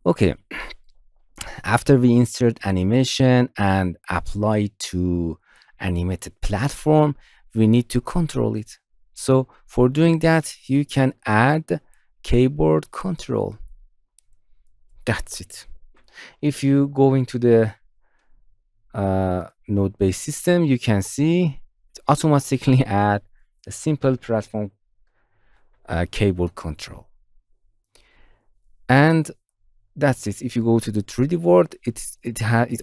Okay, after we insert animation and apply it to animated platform, we need to control it. So for doing that, you can add keyboard control. That's it. If you go into the node-based system, you can see it automatically add a simple platform keyboard control. And that's it. If you go to the 3D world, it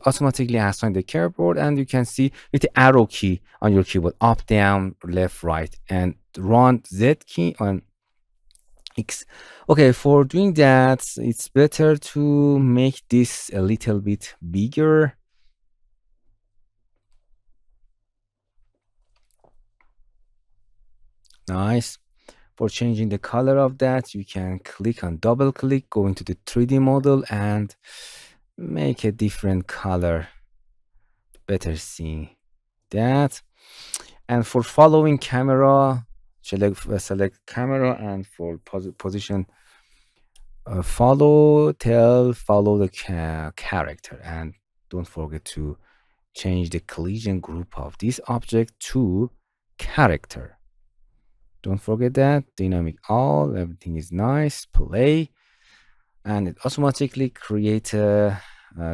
automatically assigns the keyboard, and you can see with the arrow key on your keyboard, up, down, left, right, and run Z key on X. Okay, for doing that, it's better to make this a little bit bigger. Nice. For changing the color of that, you can click on double click, go into the 3D model and make a different color. Better see that. And for following camera, select camera, and for position, follow the character, and don't forget to change the collision group of this object to character. Don't forget that. Dynamic all, everything is nice. Play, and it automatically creates a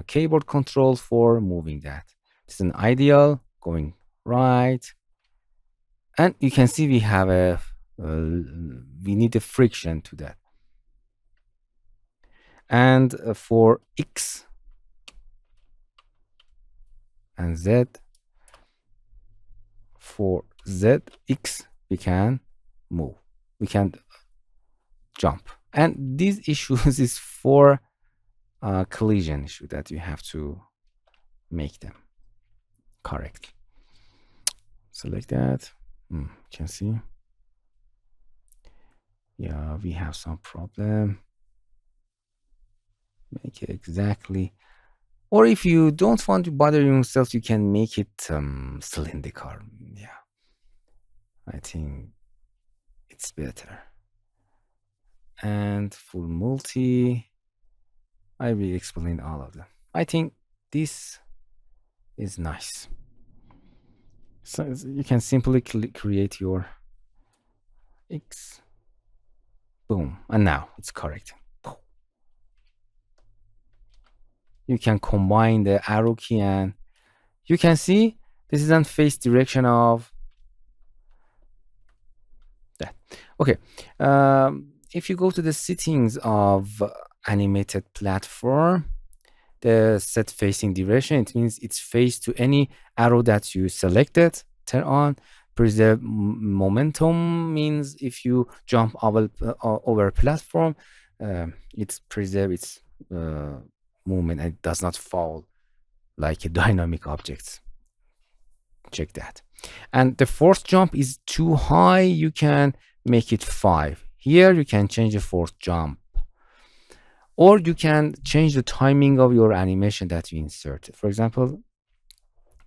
keyboard control for moving that. It's an ideal going right, and you can see we have we need a friction to that. And for X and Z, for Z, X, we can move, we can jump. And these issues is for collision issue that you have to make them correctly. Select that. You can see, yeah, we have some problem. Make it exactly, or if you don't want to bother yourself, you can make it cylindrical. Yeah, I think it's better. And for multi, I will explain all of them. I think this is nice. So you can simply create your X. Boom. And now it's correct. You can combine the arrow key, and you can see this is on face direction of that. Okay. If you go to the settings of animated platform, the set facing direction, it means it's face to any arrow that you selected. Turn on. Preserve momentum means if you jump over a platform, it's preserve its movement and it does not fall like a dynamic object. Check that. And the fourth jump is too high, you can make it 5. Here you can change the fourth jump, or you can change the timing of your animation that you inserted. For example,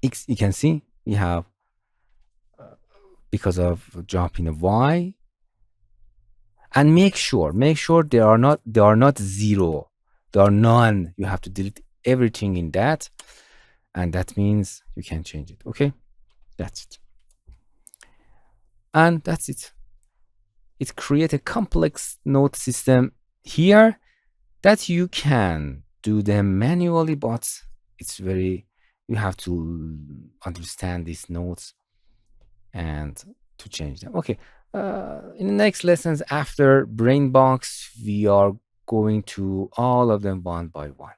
X, you can see we have because of jumping a Y, and make sure they are not 0, they are none. You have to delete everything in that, and that means you can change it. Okay, that's it, and that's it. It creates a complex node system here that you can do them manually, but it's very, you have to understand these nodes and to change them. Okay, in the next lessons after brainbox, we are going to all of them one by one.